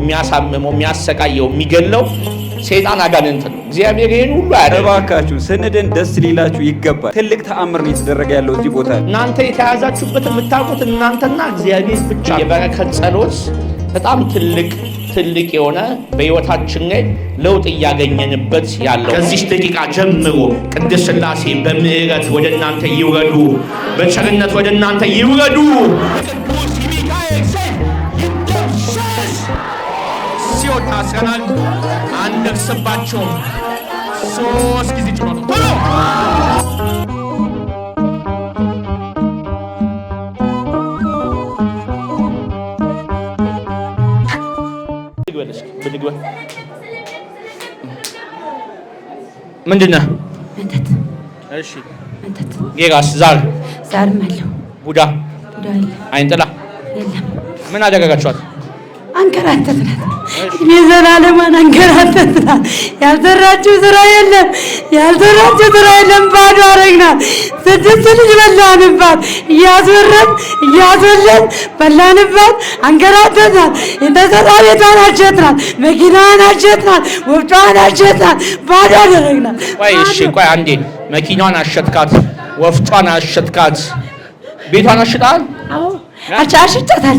የሚያሳምመው የሚያሰቃየው የሚገለው ሰይጣን አጋንንት ነው። እግዚአብሔር ይሄን ሁሉ ያደረገ እባካችሁ ስንድን ደስ ሊላችሁ ይገባል። ትልቅ ተአምር ነው የተደረገ ያለው እዚህ ቦታ። እናንተ የተያዛችሁበት የምታውቁት እናንተና እግዚአብሔር ብቻ። የበረከት ጸሎት በጣም ትልቅ የሆነ በህይወታችን ላይ ለውጥ እያገኘንበት ያለው ከዚህ ደቂቃ ጀምሮ ቅድስት ሥላሴ በምህረት ወደ እናንተ ይውረዱ፣ በቸርነት ወደ እናንተ ይውረዱ። ቅዱስ ሚካኤል ይደምሰስ። ሲወጣ አስረናል፣ አንደርስባቸውም። 3 ጊዜ ጭኖ ቶሎ ምንድነው? መተት። እሺ መተት። ጌጋስ ዛርም አለው። ቡዳ አይንጥላ የለም። ምን አደረጋችኋት? አንከራተትናት። እድሜ ዘላለማን አንከራተትናት። ያልሰራችው ስራ የለም። ባዶ አረግናት። 6 ልጅ በላንባት። እያስወረን በላንባት። አንከራተትናት። የተሰራ ቤቷን አሸጥናት። መኪናዋን አሸጥናት። ወፍጯን አሸጥናት። ባዶ አደረግናት። ቆይ አንዴ። መኪናዋን አሸጥካት፣ ወፍጯን አሸጥካት፣ ቤቷን አሽጣል? አዎ አሽጣታል።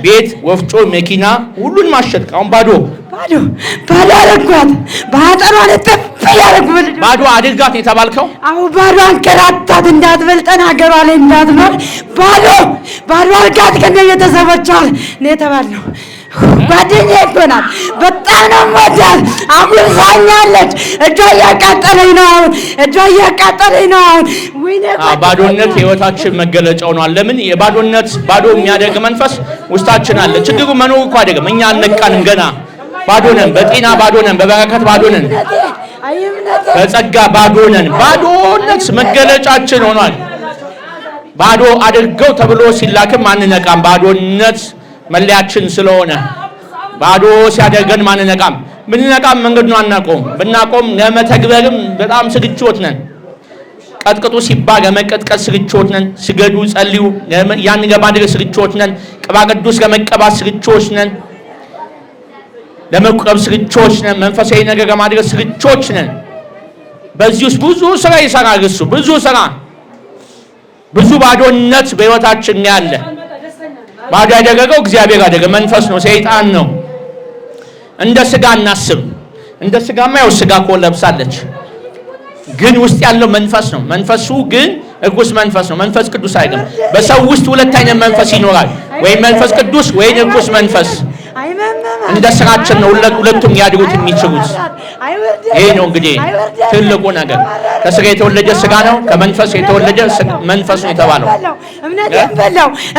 ቤት፣ ወፍጮ፣ መኪና ሁሉን ማሸጥክ። አሁን ባዶ አረኳት። በአጠሯን ባዶ አድርጋት የተባልከው? አዎ ባዶ አንከራታት። እንዳትበልጠን ሀገሯ ላይ እንዳትኖር ባዶ አርጋት ከነ ቤተሰቦቿ ነው የተባልነው። ጓደኛዬ እኮ ናት። በጣም ነው የምወዳት። አጉርሳኛለች። እጇ እያቃጠለኝ ነው አሁን። ባዶነት ህይወታችን መገለጫው ነው። ለምን ባዶ የሚያደርግ መንፈስ ውስጣችን አለ። ችግሩ መኖር እኮ አይደለም። እኛ አልነቃንም ገና። ባዶ ነን፣ በጤና ባዶ ነን፣ በበረከት ባዶ ነን፣ በጸጋ ባዶ ነን። ባዶነት መገለጫችን ሆኗል። ባዶ አድርገው ተብሎ ሲላክም አንነቃም። ባዶነት መለያችን ስለሆነ ባዶ ሲያደርገን ማንነቃም። ብንነቃም መንገዱን አናቆም። ብናቆም ለመተግበርም በጣም ስግቾት ነን። ቀጥቅጡ ሲባል ለመቀጥቀጥ ስግቾት ነን። ስገዱ፣ ጸልዩ ያን ለማድረግ ስግቾት ነን። ቅባ ቅዱስ ለመቀባት ስግቾት ነን። ለመቁረብ ስግቾት ነን። መንፈሳዊ ነገር ለማድረግ ስግቾት ነን። በዚህ ውስጥ ብዙ ስራ ይሰራል እሱ። ብዙ ባዶነት በህይወታችን ያለ ባዶ ያደረገው እግዚአብሔር አደረገ። መንፈስ ነው፣ ሰይጣን ነው። እንደ ስጋ እናስብ። እንደ ስጋማ ያው ስጋ እኮ ለብሳለች፣ ግን ውስጥ ያለው መንፈስ ነው። መንፈሱ ግን እርኩስ መንፈስ ነው። መንፈስ ቅዱስ አይደለም። በሰው ውስጥ 2 አይነት መንፈስ ይኖራል፣ ወይ መንፈስ ቅዱስ ወይ እርኩስ መንፈስ። እንደ ስራችን ነው ሁለቱም ያድሩት የሚችሉት። ይሄ ነው እንግዲህ ትልቁ ነገር። ከስጋ የተወለደ ስጋ ነው፣ ከመንፈስ የተወለደ መንፈስ ነው የተባለው።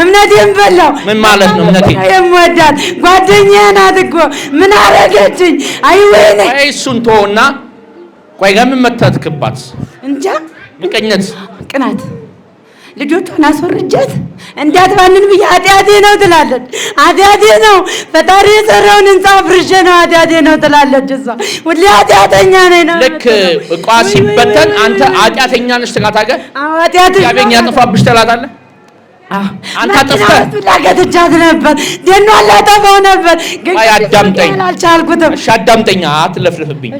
እምነቴን በላው። ምን ማለት ነው? እምነቴ የምወዳት ጓደኛዬ ናት እኮ። ምን አረገችኝ? አይወይኔ እሱን ተወውና፣ ቆይ ለምን መተትክባት? እንጃ። ምቀኝነት፣ ቅናት። ልጆቿን አስወርጃት እንዳትባንን ብዬ ኃጢአቴ ነው ትላለች። ኃጢአቴ ነው ፈጣሪ የሰራውን ህንጻ ፍርሼ ነው ኃጢአቴ ነው ትላለች። እሷ ሁሌ ኃጢአተኛ ነኝ ነው። ልክ እቋ ሲበተን አንተ ኃጢአተኛ ነሽ ትላታለህ። ኃጢአተኛ ያጠፋብሽ ትላታለህ። አንተ አጥፍተህ ላገትቻት ነበር፣ ደኗን ላጠፋው ነበር፣ ግን አልቻልኩትም። እሺ አዳምጠኛ፣ አትለፍልፍብኝ።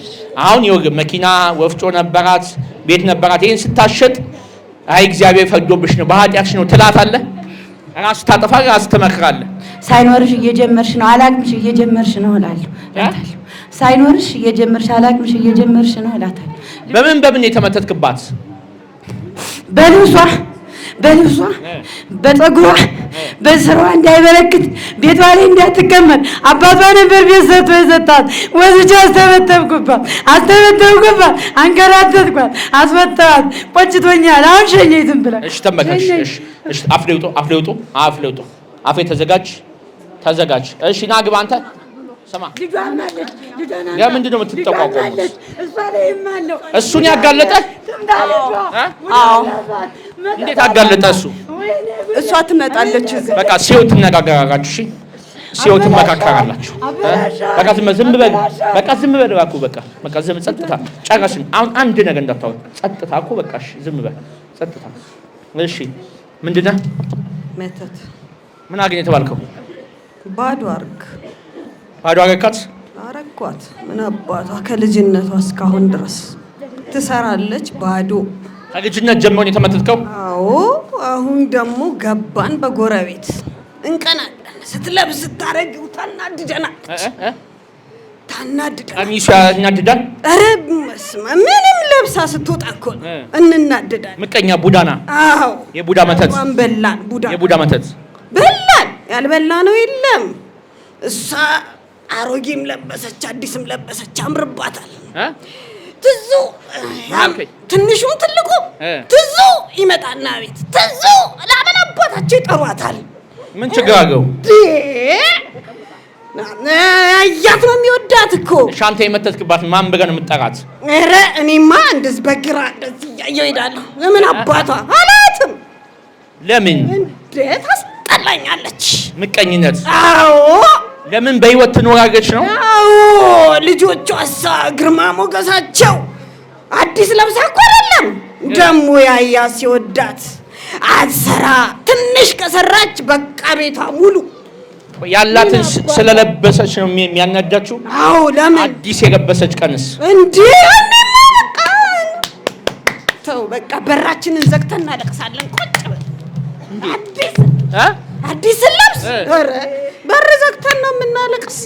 አሁን ይኸውልህ መኪና፣ ወፍጮ ነበራት፣ ቤት ነበራት። ይሄን ስታሸጥ አይ እግዚአብሔር ፈርዶብሽ ነው በኃጢአትሽ ነው ትላታለህ። ራስ ታጠፋ ራስ ትመክራለህ። ሳይኖርሽ እየጀመርሽ ነው አላቅምሽ እየጀመርሽ ነው እላለሁ። ሳይኖርሽ እየጀመርሽ አላቅምሽ እየጀመርሽ ነው እላታለሁ። በምን የተመተትክባት? በልብሷ በፀጉሯ በስራዋ እንዳይበረክት ቤቷ ላይ እንዳትቀመጥ አባቷ ነበር ቤት ሰጥቶ የሰጣት። ወዝቼ አስተበተብኩባት፣ አንከራተትኳት፣ አስወጣኋት። ቆጭቶኛል። አሁን ሸኘኝ ዝም ብላ። እሺ ተመከሽ። እሺ አፍሌውጡ አፌ ተዘጋጅ። እሺ ና ግባ አንተ። ስማ ለምንድን ነው የምትጠቋቋሙት? እሱን ያጋለጠ? አዎ። እንዴት አጋለጠ? እሷ ትመጣለች። በቃ ሲው ትነጋገራላችሁ። እሺ ሲው ትመካከራላችሁ። በቃ ዝም በል። እባክህ በቃ ዝም ጸጥታ። ጨረስን። አሁን አንድ ነገር እንዳታወራ። ጸጥታ እኮ በቃ እሺ ዝም በል ጸጥታ። እሺ ምንድን ነው? መተት። ምን አገኘ የተባልከው? ባዶ አርግ ባዶ አረካት አረኳት። ምን አባቷ ከልጅነቷ እስካሁን ድረስ ትሰራለች ባዶ። ከልጅነት ጀምሮ ነው የተመተትከው? አዎ። አሁን ደግሞ ገባን በጎረቤት እንቀናለን። ስትለብስ ታረጊው ታናድደናል። ቀሚሷ ያናድዳል። ኧረ ምንም ለብሳ ስትወጣ እኮ እንናደዳለን። ምቀኛ ቡዳና። አዎ የቡዳ መተት በላን። የቡዳ መተት በላን። ያልበላ ነው የለም። እሷ አሮጌም ለበሰች አዲስም ለበሰች አምርባታል። ትዙ ትንሹም ትልቁ ትዙ ይመጣና ቤት ትዙ ለምን አባታቸው ይጠሯታል። ምን ችግር አለው? አያት ነው የሚወዳት እኮ። ሻንተ የመተትክባት ማን ብለህ ነው የምትጠራት? ኧረ እኔማ እንደዚህ በግራ እንደዚህ እያየሁ እሄዳለሁ። ለምን አባቷ አላትም። ለምን እንዴት አስጠላኛለች። ምቀኝነት። አዎ ለምን በህይወት ትኖራለች ነው? አዎ ልጆቿ እሷ ግርማ ሞገሳቸው አዲስ ለብሳ እኮ አይደለም ደግሞ ያያ ሲወዳት አትሰራ። ትንሽ ከሰራች በቃ ቤቷ ሙሉ ያላትን ስለለበሰች ነው የሚያናዳችሁ? አዎ ለምን አዲስ የለበሰች ቀንስ እንዴ? በቃ ተው በቃ በራችንን ዘግተን እናለቅሳለን። ቁጭ በል አዲስ ለብስ። ኧረ በር ዘግተን ነው የምናለቅስ።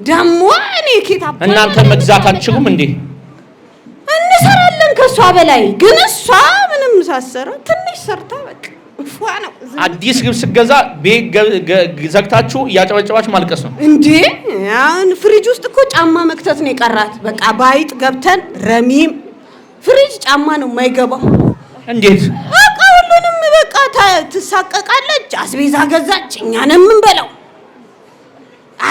ደግሞ እኔ ኬታ እናንተ መግዛት አትችሉም እንዴ? እንሰራለን ከሷ በላይ ግን እሷ ምንም ሳሰራ ትንሽ ሰርታ በቃ ነው። አዲስ ልብስ ገዛ ቤት ዘግታችሁ እያጨበጨባችሁ ማልቀስ ነው እንዴ? አሁን ፍሪጅ ውስጥ እኮ ጫማ መክተት ነው የቀራት። በቃ ባይጥ ገብተን ረሚም ፍሪጅ ጫማ ነው የማይገባው። እንዴት በቃ ሁሉንም በቃ ትሳቀቃለች። አስቤዛ ገዛች፣ እኛን የምንበላው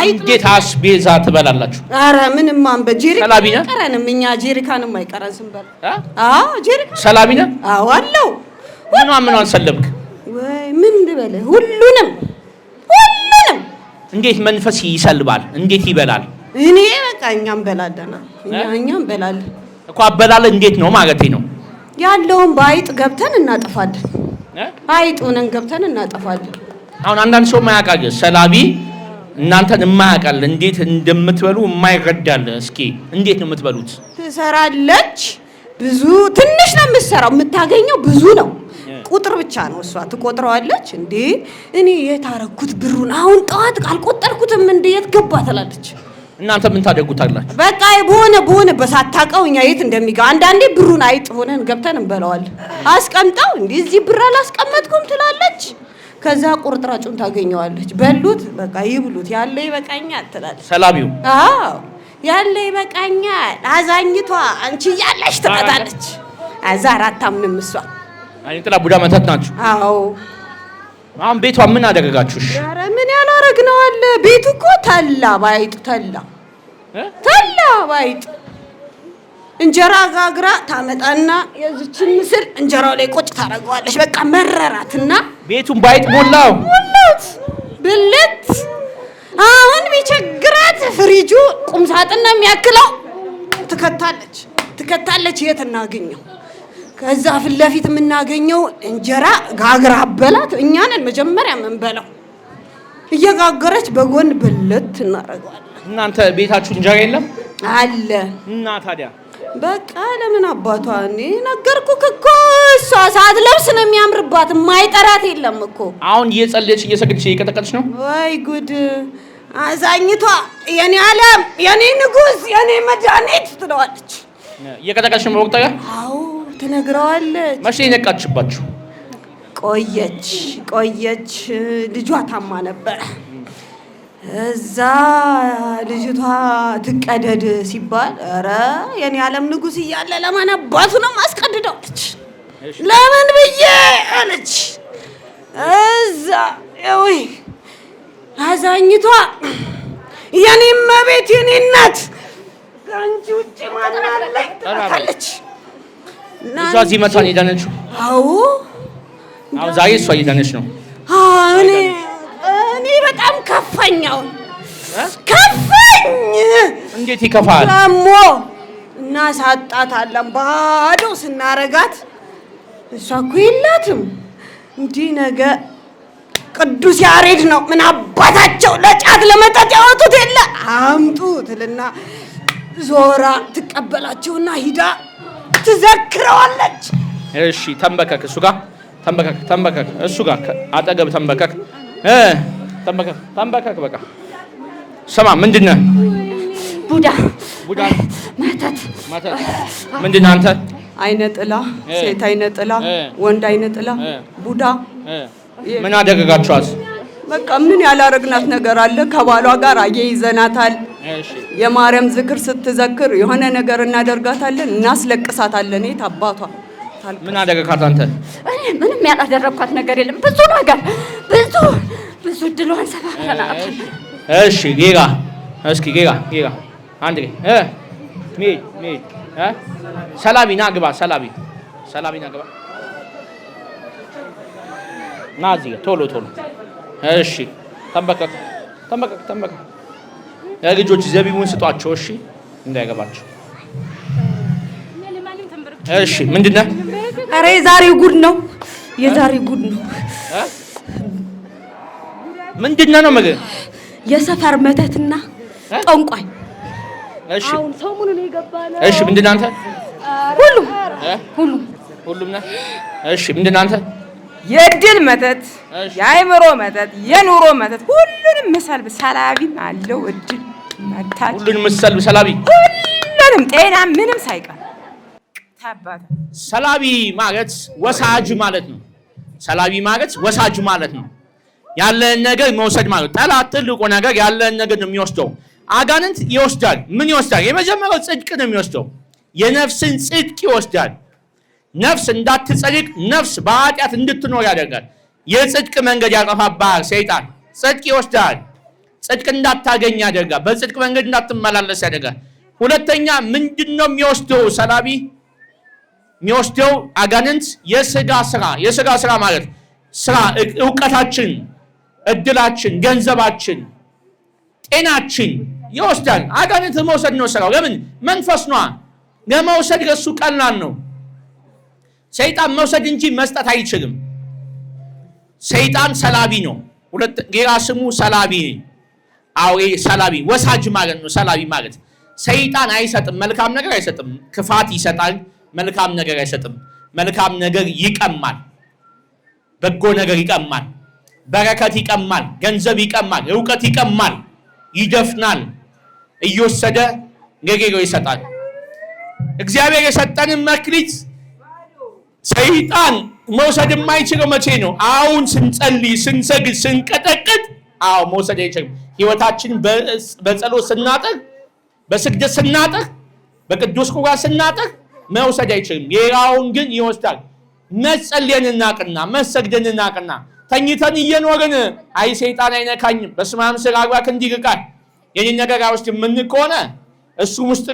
እንዴት አስቤዛ ትበላላችሁ? ኧረ ምንም አንበ ጀሪካን አይቀረንም። እኛ ጀሪካንም አይቀረን ስንበላ። ጀሪካን ሰላቢ ነህ? አዎ አለው። ምኗን ሰለብክ ወይ ምን ልበለ? ሁሉንም እንዴት መንፈስ ይሰልባል? እንዴት ይበላል? እኔ በቃ እኛም እንበላለን። እኛም እንበላለን እኮ አበላል። እንዴት ነው ማለቴ ነው ያለውን ባይጥ ገብተን እናጠፋለን። አይጡንን ገብተን እናጠፋለን። አሁን አንዳንድ ሰው ማያውቃል ሰላቢ እናንተን የማያውቃል እንዴት እንደምትበሉ የማይረዳል። እስኪ እንዴት ነው የምትበሉት? ትሰራለች። ብዙ ትንሽ ነው የምትሰራው፣ የምታገኘው ብዙ ነው። ቁጥር ብቻ ነው እሷ ትቆጥረዋለች። እንዴ እኔ የት አደረኩት ብሩን? አሁን ጠዋት አልቆጠርኩትም እንዴ የት ገባ ትላለች። እናንተ ምን ታደርጉታላችሁ? በቃ በሆነ በሳታውቀው እኛ የት እንደሚገባ አንዳንዴ ብሩን አይጥ ሆነን ገብተን እንበላዋለን። አስቀምጠው እንዴ እዚህ ብር አላስቀመጥኩም ትላለች። ከዛ ቁርጥራጩን ታገኘዋለች። በሉት በቃ ይብሉት፣ ያለ ይበቃኛል ትላለች ሰላቢው። አዎ ያለ ይበቃኛል። አዛኝቷ አንቺ ያለሽ ትመጣለች። አዛ አታምንም እሷ። አይንጥላ ቡዳ መተት ናችሁ። አዎ አሁን ቤቷ ምን አደረጋችሁሽ? ኧረ ምን ያላረግነው አለ። ቤቱ እኮ ተላ ባይጥ ተላ ባይጥ እንጀራ ጋግራ ታመጣና የዚችን ምስል እንጀራው ላይ ቁጭ ታደርገዋለች። በቃ መረራትና ቤቱን ባይጥ ሞላው ብልት። አሁን ቢቸግራት ፍሪጁ ቁም ሳጥን ነው የሚያክለው። ትከታለች። የት እናገኘው? ከዛ ፊት ለፊት የምናገኘው እንጀራ ጋግራ አበላት። እኛ ነን መጀመሪያ የምንበላው። እየጋገረች በጎን ብልት እናደርገዋለን። እናንተ ቤታችሁ እንጀራ የለም አለ እና ታዲያ በቃ ለምን አባቷ እኔ ነገርኩህ እኮ እሷ ሳትለብስ ነው የሚያምርባት። የማይጠራት የለም እኮ። አሁን እየጸለየች እየሰገደች እየቀጠቀጠች ነው። ወይ ጉድ! አዛኝቷ የኔ ዓለም፣ የኔ ንጉስ፣ የኔ መድኃኒት ትለዋለች። እየቀጠቀጠች ነው በወቅታጋ። አዎ ትነግረዋለች። መቼ የነቃችባችሁ? ቆየች። ልጇ ታማ ነበረ። እዛ ልጅቷ ትቀደድ ሲባል ኧረ የኔ ዓለም ንጉስ እያለ ለማን አባቱ ነው ማስቀድደዋለች። ለምን ብዬ አለች። እዛ ወይ አዛኝቷ የኔ መቤት የኔ እናት ከአንቺ ውጭ ማን አለ ትላለች። እሷ እዚህ መቷን እየዳነችው። አዎ ዛሬ እሷ እየዳነች ነው። እኔ በጣም ከፋኛው ከፋኝ። እንዴት ይከፋል? ደግሞ እናሳጣታለን ባዶ ስናረጋት። እሷ እኮ የላትም እንዲህ ነገ ቅዱስ ያሬድ ነው ምን አባታቸው ለጫት ለመጠጥ ያወጡት የለ። ትልና ዞራ ትቀበላቸውና ሂዳ ትዘክረዋለች። እሺ ተንበከክ፣ እሱ ጋር ተንበከክ፣ እሱ ጋር አጠገብ ተንበከክ፣ ተንበከክ። በቃ ስማ፣ ምንድን ነህ? ቡዳ መተት ምንድን ነህ አንተ? አይነ ጥላ፣ ሴት አይነ ጥላ፣ ወንድ አይነ ጥላ፣ ቡዳ። ምን አደረጋችኋት? በቃ ምን ያላረግናት ነገር አለ? ከባሏ ጋር አያይዘናታል። የማርያም ዝክር ስትዘክር የሆነ ነገር እናደርጋታለን፣ እናስለቅሳታለን። የት አባቷ ምን አደረጋት አንተ? እኔ ምንም ያላደረግኳት ነገር የለም። ብዙ ነገር ብዙ ድሏን ሰባብረናት። እሺ ጌጋ፣ እስኪ ጌጋ አንድ ሜድ ሰላቢ ና ግባ፣ ሰላቢ ና ግባ፣ ና እዚህ ቶሎ። እሺ ተንበከክ። የልጆች ዘቢቡን ስጧቸው፣ እሺ እንዳይገባቸው። እሺ ምንድን ነህ? ኧረ የዛሬው ጉድ ነው። ምንድን ነው ምግብ? የሰፈር መተትና ጠንቋይ። እሺ አሁን ሰሞኑን ነው የገባነው። እሺ ምንድን ነህ አንተ? ሁሉም ነህ? እሺ ምንድን ነህ አንተ? የድል መተት፣ የአይምሮ መተት፣ የኑሮ መተት፣ ሁሉንም መሰልብ ሰላቢም አለው። እድል መታት፣ ሁሉንም መሰልብ ሰላቢ፣ ሁሉንም ጤና ምንም ሳይቀር ታባታ። ሰላቢ ማለት ወሳጅ ማለት ነው። ሰላቢ ማለት ወሳጅ ማለት ነው። ያለን ነገር መውሰድ ማለት። ጠላት ትልቁ ነገር ያለን ነገር ነው የሚወስደው። አጋንንት ይወስዳል። ምን ይወስዳል? የመጀመሪያው ጽድቅ ነው የሚወስደው። የነፍስን ጽድቅ ይወስዳል። ነፍስ እንዳትጸድቅ፣ ነፍስ በኃጢአት እንድትኖር ያደርጋል። የጽድቅ መንገድ ያጠፋብሃል ሰይጣን። ጽድቅ ይወስዳል። ጽድቅ እንዳታገኝ ያደርጋል። በጽድቅ መንገድ እንዳትመላለስ ያደርጋል። ሁለተኛ ምንድነው የሚወስደው? ሰላቢ የሚወስደው አጋንንት የሥጋ ስራ ማለት ስራ፣ ዕውቀታችን፣ እድላችን፣ ገንዘባችን፣ ጤናችን ይወስዳል። አጋንንት መውሰድ ነው ስራው። ለምን? መንፈስ ነዋ። ለመውሰድ ለሱ ቀላል ነው። ሰይጣን መውሰድ እንጂ መስጠት አይችልም። ሰይጣን ሰላቢ ነው። ሌላ ስሙ ሰላቢ፣ አውሬ ሰላቢ፣ ወሳጅ ማለት ነው። ሰላቢ ማለት ሰይጣን አይሰጥም፣ መልካም ነገር አይሰጥም። ክፋት ይሰጣል፣ መልካም ነገር አይሰጥም። መልካም ነገር ይቀማል፣ በጎ ነገር ይቀማል፣ በረከት ይቀማል፣ ገንዘብ ይቀማል፣ ዕውቀት ይቀማል፣ ይደፍናል፣ እየወሰደ ለሌላው ይሰጣል። እግዚአብሔር የሰጠንን መክሊት ሰይጣን መውሰድ የማይችለው መቼ ነው? አሁን ስንጸልይ፣ ስንሰግድ፣ ስንቀጠቅጥ መውሰድ አይችልም። ህይወታችን በጸሎት ስናጠር፣ በስግደት ስናጠር፣ በቅዱስ ቁርባን ስናጠር መውሰድ አይችልም። ሌላውን ግን ይወስዳል። መጸልየን እናቅና፣ መሰግደን እናቅና፣ ተኝተን እየኖርን አይ ሰይጣን አይነካኝም፣ በስመ አብ ስለ አግባክ እንዲርቃል የኔን ነገር አይወስድም ምን ከሆነ እሱም ውስጥ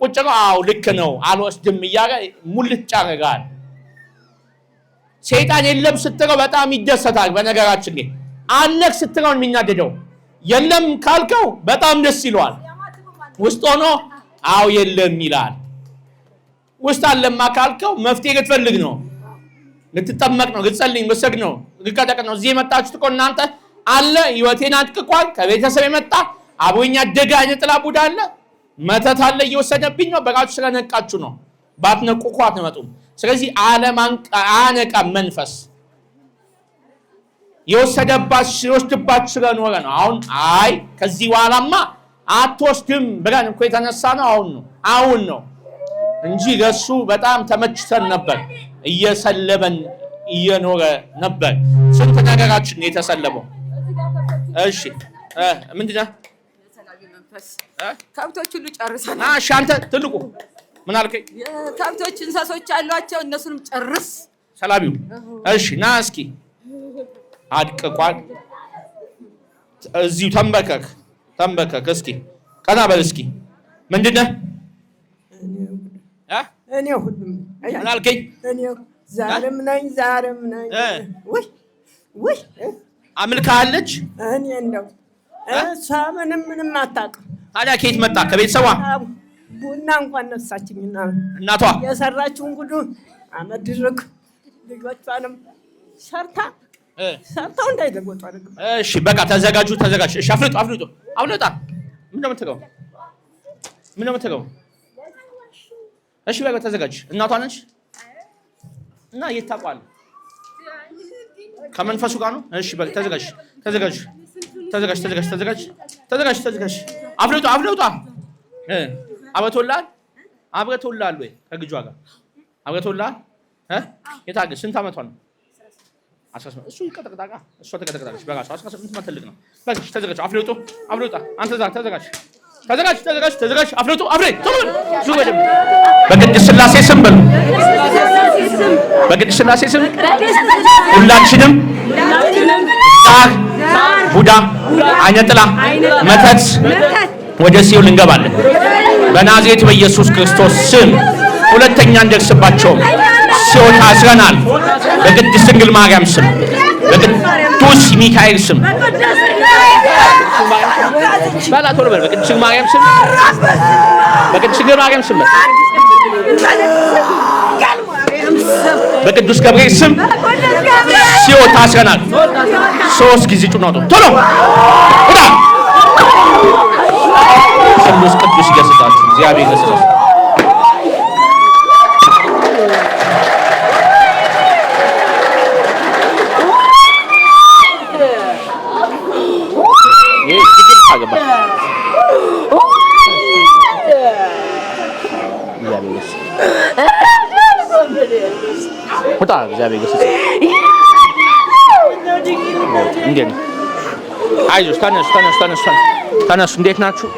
ቁጭ ነው። ልክ ነው አልወስድም እያለ ሙልጭ ያደርጋል። ሰይጣን የለም ስትለው በጣም ይደሰታል። በነገራችን ላይ አለክ ስትለው የሚናደደው፣ የለም ካልከው በጣም ደስ ይለዋል። ውስጥ ሆኖ የለም ይላል። ውስጥ አለማ ካልከው መፍትሄ ልትፈልግ ነው፣ ልትጠመቅ ነው፣ ልትጸልይ፣ ልትሰግድ ነው፣ ልትቀጠቅ ነው። እዚህ የመጣችሁት እኮ እናንተ አለ ህይወቴን አጥቅቋል፣ ከቤተሰብ የመጣ አብሮኝ ያደገ አይነ ጥላ ቡዳ አለ፣ መተት አለ እየወሰደብኝ ነው። በቃችሁ ስለነቃችሁ ነው። ባትነቁ እኮ አትመጡም። ስለዚህ አያነቃም። መንፈስ የወሰድባችሁ ስለኖረ ነው። አሁን ከዚህ በኋላማ አትወስድም ብለን እኮ የተነሳ ነው። አሁን ነው እንጂ ለሱ በጣም ተመችተን ነበር። እየሰለበን እየኖረ ነበር። ስንት ነገራችን የተሰለበው። እሺ ምንድን ነው? ከብቶች ሁሉ ጨርሰናል። እሺ አንተ ትልቁ ምን አልከኝ? ከብቶች እንስሶች አሏቸው፣ እነሱንም ጨርስ ሰላቢው። እሺ ና እስኪ አድቅቋል። እዚሁ ተንበከክ እስኪ ቀና በል እስኪ። ምንድን ነህ? እኔ ሁሉም ምን አልከኝ? እኔ ዛሬም ነኝ። ወይ አምልካለች። እኔ እንደው እሷ ምንም አታውቅም። ታዲያ ከየት መጣ? ከቤተሰቧ ቡና እንኳን ነሳችኝና እናቷ የሰራችውን ጉዱ አመድርክ ልጆቿንም ሰርታው እንዳይደጎጡ አድርግ። እሺ በቃ ተዘጋጁ። እሺ አፍልጡ። ምንድን ነው የምትለው? ምን ነው የምትለው? እሺ በቃ ተዘጋጅ። እናቷ ነች እና የት ታውቃለህ? ከመንፈሱ ጋር ነው። እሺ በቃ ተዘጋጅ። አፍለውጣ አብረቶላል ወይ ከግጇ ጋር አብረቶላል? የታገ ስንት ዓመቷ ነው? 18 እሱ ይቀጠቅጣቃ እሷ ተቀጠቅጣለች በራሷ 18 ማትልቅ ነው። በቃ ተዘጋጅ። አፍለውጣ አንተ ተዘጋጅ። አፍለውጡ አፍሬ በቅድስት ሥላሴ ስም በሉ። በቅድስት ሥላሴ ስም ሁላችንም ቡዳ፣ አይነ ጥላ፣ መተት ወደ ሲኦል እንገባለን። በናዝሬት በኢየሱስ ክርስቶስ ስም ሁለተኛ እንደርስባቸውም ሲኦል ታስረናል። በቅድስት ድንግል ማርያም ስም፣ በቅዱስ ሚካኤል ስም ባላቶር በቅድስት ድንግል ማርያም ስም፣ በቅድስት ድንግል ማርያም ስም፣ በቅዱስ ገብርኤል ስም ሲኦል ታስረናል። 3 ጊዜ ጩኸት ነው። ቶሎ ወዳ ቅዱስ ይገስጻችሁ። እግዚአብሔር ይገስጻችሁ። አይዞሽ ተነሱ። እንዴት ናችሁ?